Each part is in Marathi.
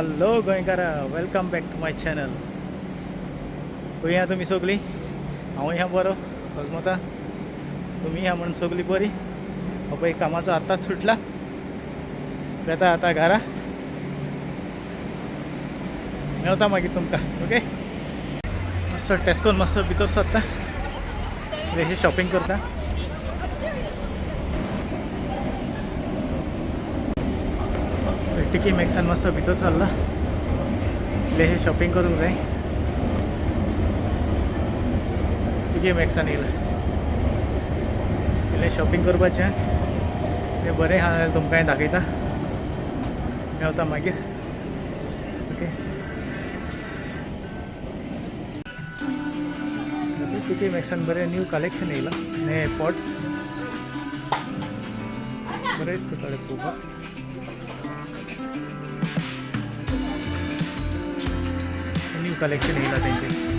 हॅलो गोंयकारा, welcome back to my channel. खंय या तुमी सगळीं? हांव ह्या बरो सजमता. तुमी ह्या म्हणून सगळीं बरी. हो पळय कामाचो आतांच सुटला, येता आतां घरा. मेवता मागीर तुमकां. ओके, मस्त टेस्कोन मस्त भितर सरता, बेशी शॉपिंग करता. टिकी मॅक्सान मस्त भितर सरला, इल्लेशें शॉपिंग करूंक जाय. टिकी मॅक्सान येयला, इल्लें शॉपिंग करपाचें. तें बरें आहा जाल्यार तुमकांय दाखयता. मेवता मागीर. ओके, टिकी मॅक्सान बरें न्यू कलेक्शन येयलां. हे पॉट्स बरें दिसता थोडे पळोवपाक. न्यू कलेक्शन येयलां तेंचें.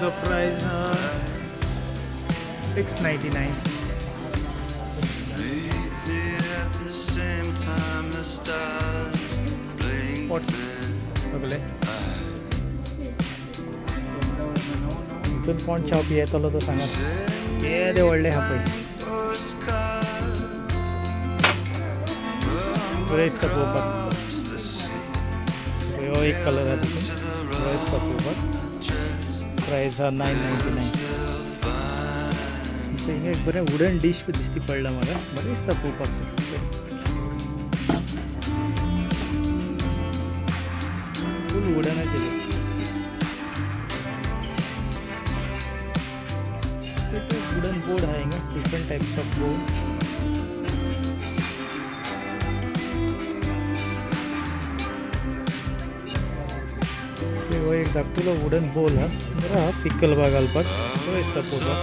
The price $6.99. What's बघले इथून कोण च्या पियेतलो तो सांगा. येदे व्हडले हा पळय, बरें दिसता पळोवपाक. हो एक कलर आहा तितून, बरें दिसता पळोवपाक. प्राइस हा $9.99. हिंगा एक बरें वुडन डिश दिसती पडला म्हाका. बरें दिसता पळोवपाक. फूल वुडनाचें वुडन बोर्ड आहा हिंगा, डिफरंट टाइप्स ऑफ बोर्ड. हो एक धाकटुलो वुडन बोल हा, बरो आहा पिकल बा घालपाक. बरो दिसता पळोवपाक.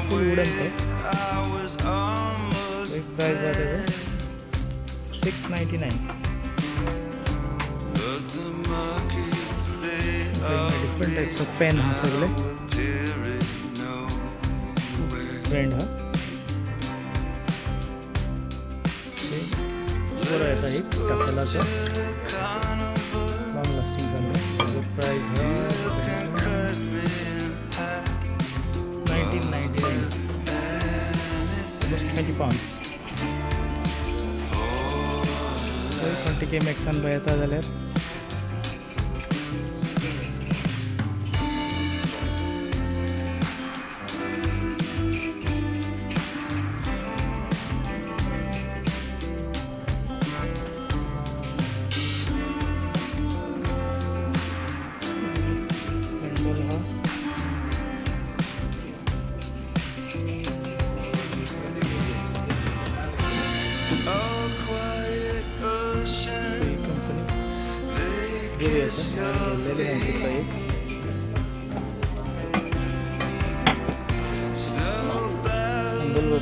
फूल वुडन तो. एक प्राइस आहा तेजो $6.99. डिफरंट टाइप्स ऑफ पेन हा सगळे. ब्रँड हा बरो येता एक टाकलाचो, लॉंग लास्टिंग जाल्लो. प्राइस हा $19.99, almost £20. टिके मॅक्सान बा येता जाल्यार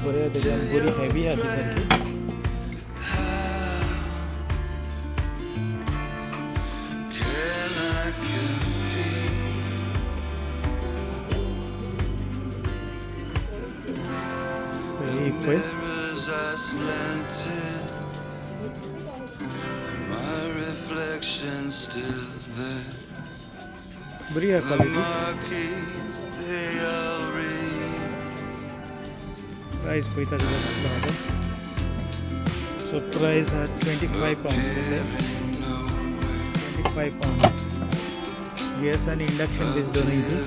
बरें तेज्यान बरी हेवी आहा ती सारकी. एक पळय बरी आहा क्वालिटी. प्राइस पळयता तेजो. सो प्राइस हा £25. £25. गॅस आनी इंडक्शन बेज दोनूय ती.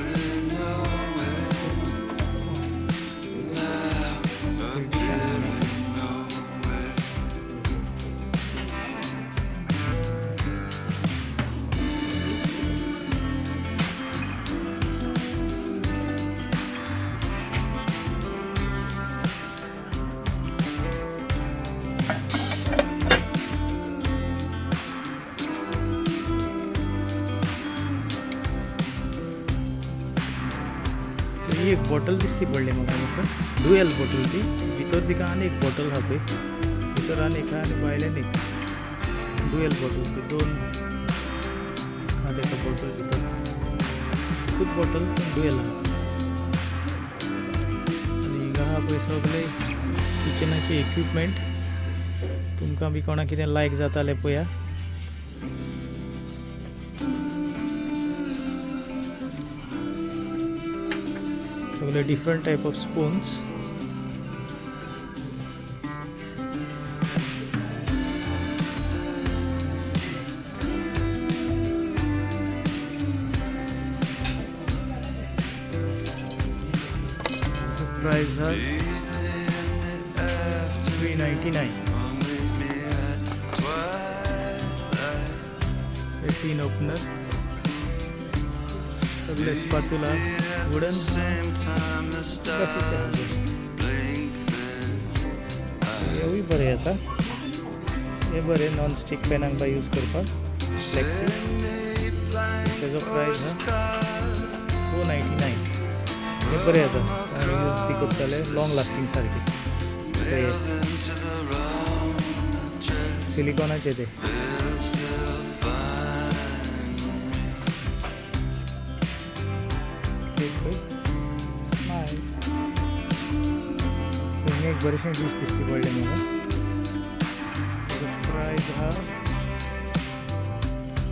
ही एक बॉटल दिसती पडली म्हाका नुसतं. ड्युएल बॉटल ती. भितर तिका आनी एक बॉटल आहा पळय, भितर आनी एक आनी भायल्यान एक. ड्युएल बॉटल ती दोन आहा तेका बॉटल भितर. एकूच बॉटल पूण दुयेला आनी हिंगा आहा पळय सगळे किचनाचे इक्विपमेंट तुमकां बी कोणाक कितें लायक जातालें पळया सगळे different type of spoons price है $3.99 18 ओपनर सगळे स्पातुला वुडन हेवूय बरें येता हे बरें नॉन स्टिक पॅनाक बा यूज करपाक फ्लेक्सी तेजो प्राइस हा $4.99 हे बरें येता आनी यूज बी करताले लॉंग लास्टिंग सारके सिलिकॉनाचे ते स्माइल एक बरेशें डिश दिसती पडले म्हाका प्राइस हा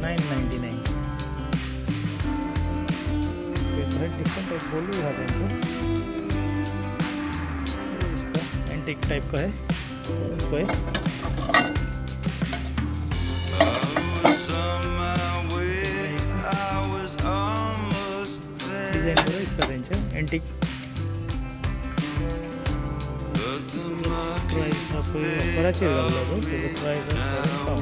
$9.99 डिफरेंट टाइप बोलू हा त्यांचं एंटिक टाइप का है कोई डिजाइन बरं दिसता त्यांचे एंटिक प्राइस हा पळय ऑफराचेर घाल्लो तो तेजो प्राइस हा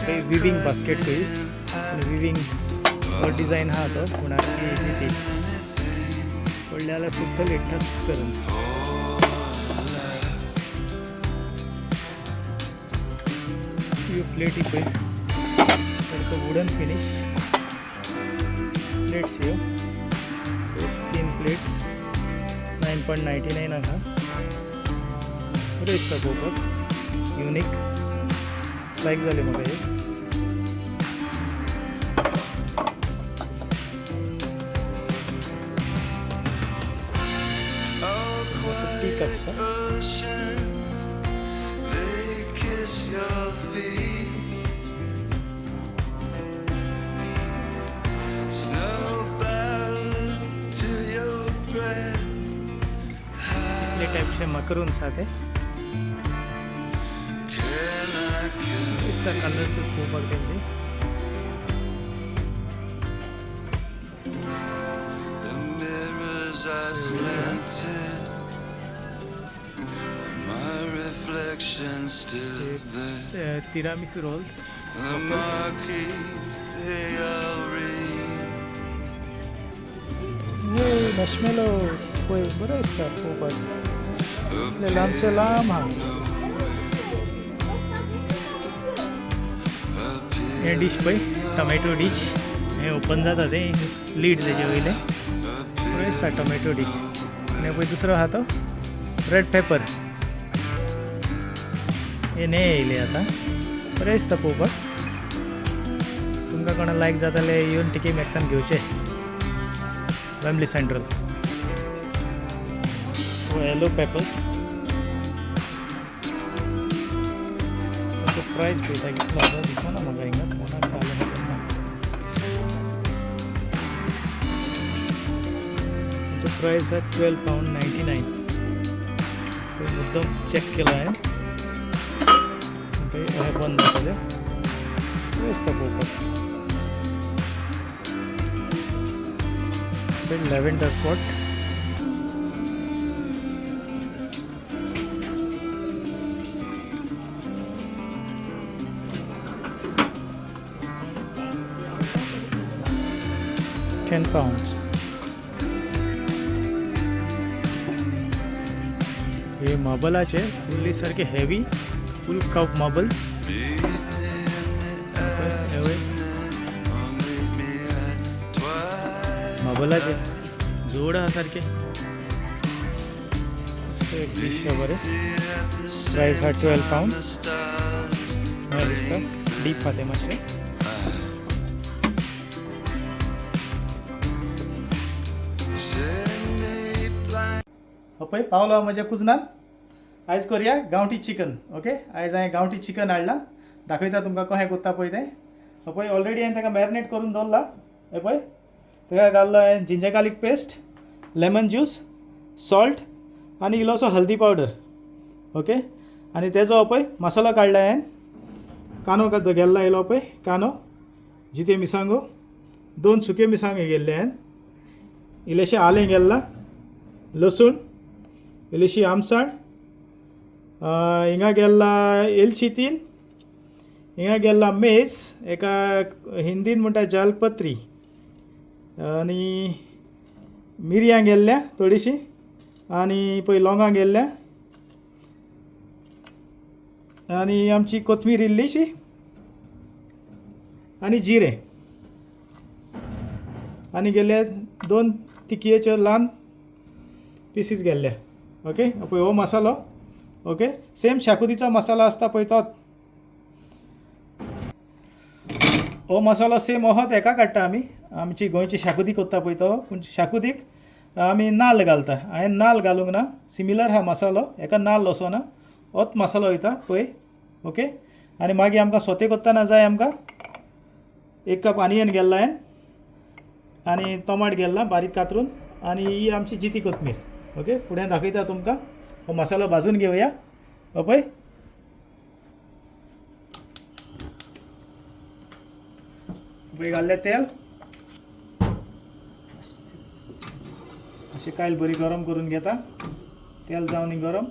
£7 विविंग बास्केट पळय विविंग डिजाइन हा तो कोणाची ती पडले जाल्यार सुद्दां ठस करून ह्यो प्लेटी पळय सारको वुडन फिनिश प्लेट्स ह्यो 3 प्लेट्स $9.99 आहा बरें दिसता पळोवपाक युनीक लायक जाले म्हाका हे teacups ये टाइप से मकरून्स आते इसका कलर से ऊपर देंगे तिरामिसू रोल्स मॅशमेलो पळय बरो दिसता पळोवपाक लांबचो लांब हा हे डिश पळय टोमॅटो डिश हे ओपन जाता तें लीड तेजे वयलें बरो दिसता टोमॅटो डिश आनी पळय दुसरो आहा तो रेड पेपर हे ने येयले आतां बरें दिसता पळोवपाक तुमकां कोणा लायक जाताले येवन टिके मॅक्सान घेवचे Wembley central yellow paper price पळयता कितलो आसा दिसना म्हाका हिंगा कोणाक घालून प्राइस आहे £12.99 मुद्दम चेक केला आहे हे बंद जाता दिसता पळोवपाक लॅव्हेंडर पॉट £10 हे मार्बलाचे फुल्ली सारखे हेवी फुल कप मार्बल्स मार्बलाचे जोड आहा सारखे एक डिश बरें प्राइस हा 12 पाउंड हांगा दिसता डीप हा तें मातशें पळय पावलो म्हज्या कुजनान आयज करुया गांवठी चिकन ओके आयज हांवें गांवठी चिकन हाडलां दाखयता तुमकां कशें करता पळय तें पळय ऑलरेडी हांवें ताका मॅरिनेट करून दवरला हे पळय ताका घाल्लो हांवें ginger garlic paste lemon juice salt आनी इल्लोसो हल्दी पावडर ओके आनी तेजो पळय मसालो काडला हांवें कांदो गेल्लो इल्लो पळय कांदो जिते मिरसांगो 2 सुके मिरसांगे गेल्ले हांवें इल्लेशें आलें गेल्लां लसूण इल्लीशी आमसाण हिंगा गेल्ला एलची 3 हिंगा गेल्ला मेस एका हिंदीन म्हणटा जालपत्री आनी मिरयां गेल्ल्या थोडीशी आनी पळय लवंगां गेल्ल्या आनी आमची कोथमीर इल्लीशी आनी जिरें आनी गेले 2 तिखयेच्यो ल्हान पीसीस गेल्ले ओके पळय हो मसालो ओके सेम शाकुतीचो मसालो आसता पळय तोच हो मसालो सेम होच हेका काडटा आमी आमची गोंयची शाकुती करता पळय तो पूण शाकुतीक आमी नाल्ल घालता हांवें नाल्ल घालूंक ना सिमिलर हा मसालो हेका नाल्ल वचना होच मसालो वयता पळय ओके आनी मागीर आमकां सोते करतना जाय आमकां 1 कप आनियन गेल्ला हांवें आनी टोमाट गेल्ला बारीक कातरून आनी ही आमची जिती कोथमीर ओके फुडें दाखयता तुमकां हो मसालो भाजून घेवया हो पळय पळय घाल्लें तेल अशी कायल बरी गरम करून घेता तेल जावन गरम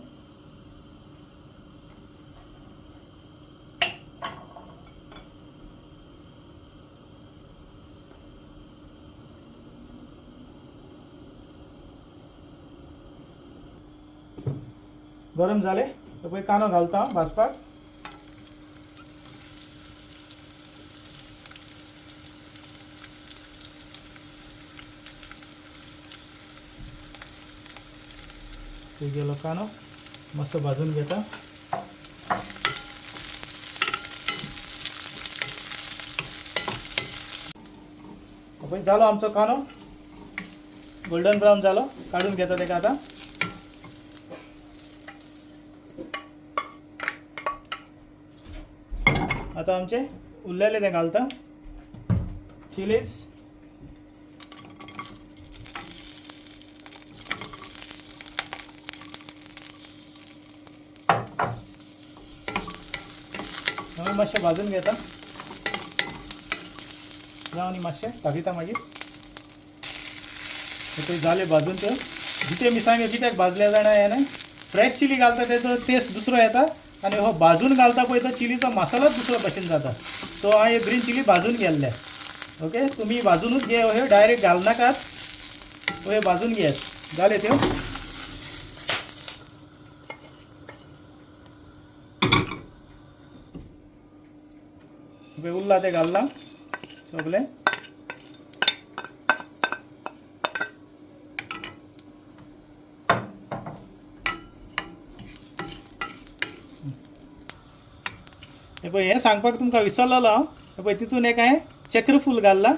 गरम जाले तो पळय कांदो घालता भाजपाक गेलो कांदो मस्त भाजून घेता पळय जालो आमचो कांदो गोल्डन ब्रावन जालो काडून घेता तेका आतां आता आमचे उरलेले ते घालता चिलीज मातशें भाजून घेता जावन मातशें दाखयता मागीर पळय जाले भाजून ते जिते मिरसांगे कित्याक भाजले जाणा हे न्हय फ्रेश चिली घालता तेजो टेस्ट दुसरो येता आनी हो भाजून घालता पळय तो चिलीचो मसालोच दुसरो भशेन जाता सो हांवें ग्रीन चिली भाजून गेल्ले ओके तुमी भाजूनच घे ह्यो डायरेक्ट घाल नाकात ह्यो भाजून घेयात जाले त्यो उरला ते घालला सगळे पळय हें सांगपाक तुमकां विसरलेलो हांव पळय तितून एक हांवें चक्रफूल घाल्ला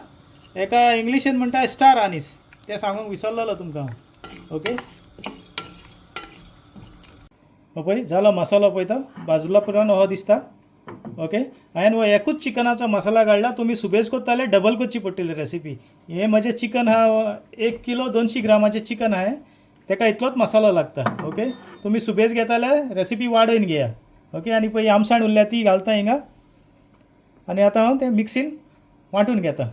एका इंग्लिशीन म्हणटा स्टार आनीस तें सांगूंक विसरलेलो तुमकां हांव ओके पळय जालो मसालो पळय तो भाजलो पुरान हो दिसता ओके हांवें हो एकूच चिकनाचो मसाला काडला तुमी सुबेज करताले डबल करची पडटली रेसिपी हे म्हजें चिकन हा 1 किलो 200 ग्रामाचें चिकन हाय तेका इतलोच मसालो लागता ओके तुमी सुबेज घेताले रेसिपी वाडयन घेया ओके आनी पळय आमसाण उरल्या ती घालता हिंगा आनी आतां हांव तें मिक्सीन वांटून घेता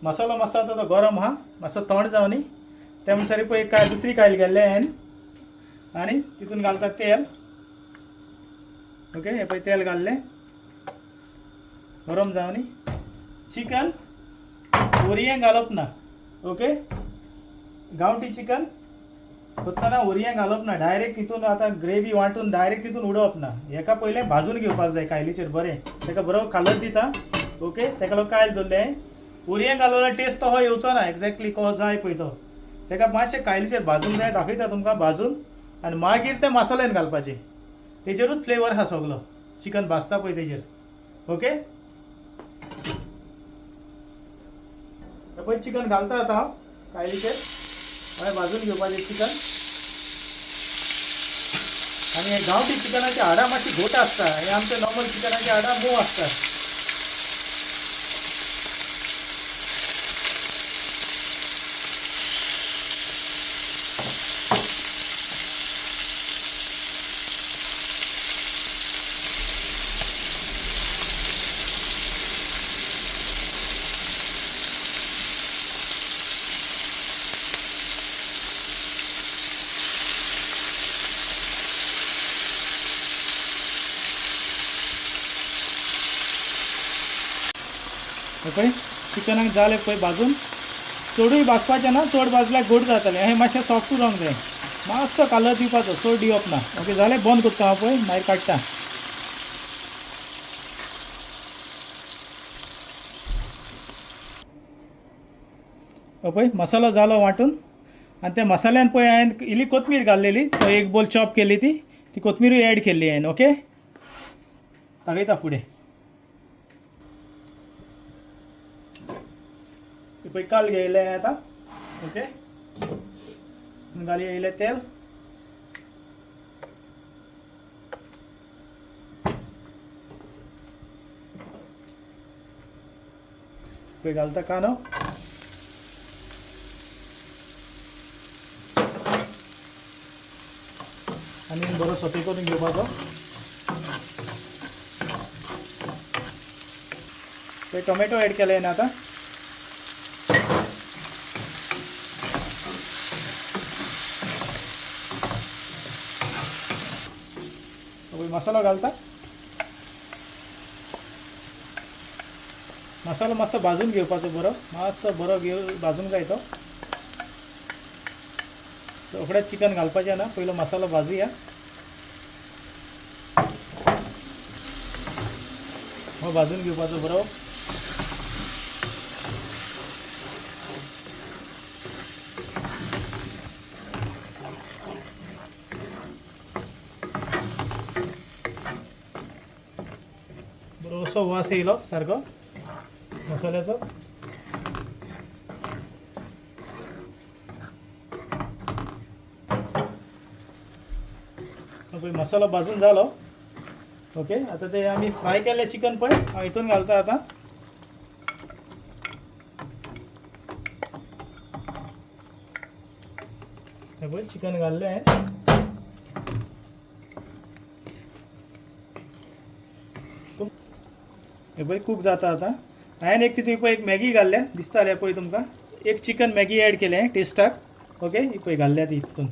मसालो मातसो आतां तो गरम आहा मातसो थंड जावनी त्या अनुसार पळय दुसरी कायल गेल्ले हांवें आनी तितून घालता तेल ओके हे पळय तेल घाल्लें गरम जावनी चिकन ओरयें घालप ना ओके गांवठी चिकन करतना ओरयें घालप ना डायरेक्ट तितून आतां ग्रेवी वांटून डायरेक्ट तितून उडोवप ना हेका पयलें भाजून घेवपाक जाय कायलीचेर बरें तेका बरो कलर दिता ओके तेका लागून कायल दवरलें ओरयें घालून टेस्ट तसो येवचो ना एक्झॅक्टली कसो जाय पळय तो तेका मातशें कायलीचेर भाजून जाय दाखयता तुमकां भाजून आनी मागीर ते मसाल्यान घालपाचे तेजेरूच फ्लेवर आहा सगलो चिकन भाजता पळय तेजेर ओके पळय चिकन घालता आतां हांव कायलीचेर हय भाजून घेवपाचें चिकन आनी हे गांवठी चिकनाची हाडां मातशी घोट आसता हे आमचे नॉर्मल चिकनाची हाडां मोव आसता पळय चिकनाक जालें पळय भाजून चडूय भाजपाचें ना चड भाजल्यार गोड जातलें हें मातशें सॉफ्ट जावंक जाय मातसो कालर दिवपाचो चड दिवप ना ओके जालें बंद करता हांव पळय मागीर काडटा पळय मसालो जालो वांटून आनी त्या मसाल्यान पळय हांवें इल्ली कोथमीर घाल्लेली एक बोल चॉप केली ती कोथमीरूय एड केल्ली हांवें ओके दाखयता फुडें पळय काल घेयले आतां ओके घाली येयलें तेल पळय घालता कांदो आनी बरो सोते करून घेवपाचो पळय टोमॅटो एड केले ना आतां मसालो घालता मसालो मातसो भाजून घेवपाचो बरो मातसो बरो भाजूंक जाय तो रोखडेंच चिकन घालपाचें ना पयलो मसालो भाजुया हो भाजून घेवपाचो बरो बरोसो वास येयलो सारको मसाल्याचो पळय मसालो भाजून जालो ओके आतां ते आमी फ्राय केल्लें चिकन पळय हांव हितून घालता आतां हे पळय चिकन घाल्लें हांवें हे पळय कूक जाता आतां हांवें एक तितून पळय एक मॅगी घाल्ल्या दिसताले पळय तुमकां एक चिकन मॅगी एड केलें टेस्टाक ओके ही पळय घाल्ल्या ती हितून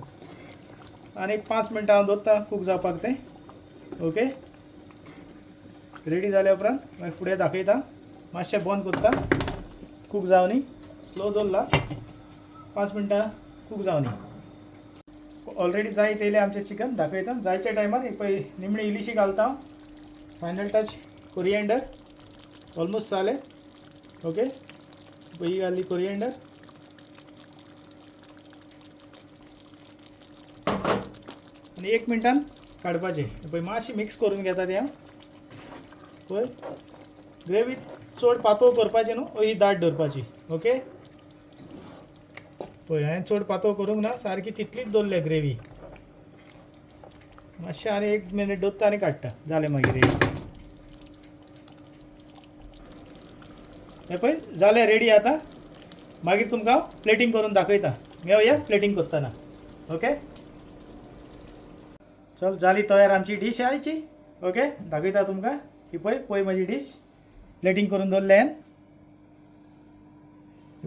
आनी 5 मिनटां हांव दवरता कूक जावपाक तें ओके रेडी जाल्या उपरांत मागीर फुडें दाखयता मातशें बंद करता कूक जावनी स्लो दवरला 5 मिनटां कूक जावनी ऑलरेडी जायत येयलें आमचें चिकन दाखयता जायच्या टायमार ही पळय निमणी इल्लीशी घालता फायनल टच कोरिएंडर ऑलमोस्ट जालें ओके पळय ही घाल्ली कोरिएंडर आनी 1 मिनटान काडपाचें पळय मातशी मिक्स करून घेता तें हांव पळय ग्रेवी चड पातळ करपाची न्हू ही दाट दवरपाची ओके पळय हांवें चड पातळ करूंक ना सारकी तितलीच दवरल्या ग्रेवी मातशें आनी 1 मिनीट दवरता आनी काडटा जालें मागीर रेडी हें पळय जालें रेडी आतां मागीर तुमकां प्लेटींग करून दाखयता मेळया प्लेटींग करतना ओके चल जाली तयार आमची डीश आयची ओके दाखयता तुमकां ही पळय म्हजी डीश प्लेटींग करून दवरलें हांवें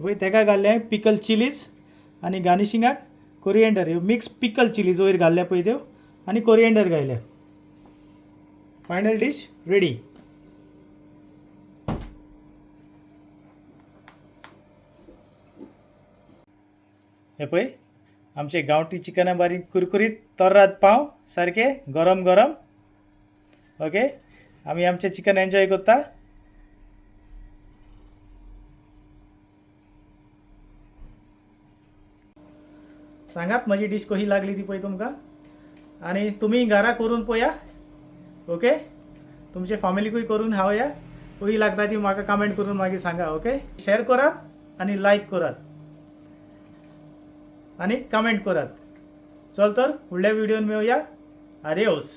पळय तेका घाल्लें पिकल चिलीज आनी गार्निशिंगाक कोरिएंडर ह्यो मिक्स पिकल चिलीज वयर घाल्ल्या पळय त्यो आनी कोरिएंडर घायल्या फायनल डीश रेडी हे पळय आमचे गांवठी चिकना बारीक कुरकुरीत तर्रात पाव सारके गरम गरम ओके आमी आमचें चिकन एन्जॉय करता सांगात माझी डिश कशी लागली ती पळय तुमकां आणि तुम्ही घरा करून पळया ओके तुमचे फॅमिलीकूय करून खावया कशी लागता ती म्हाका कमेंट करून मागीर सांगा ओके शेअर करात आणि लाईक करात आणि कमेंट करात चल तर फुडल्या व्हिडिओन मेळुया आदियोस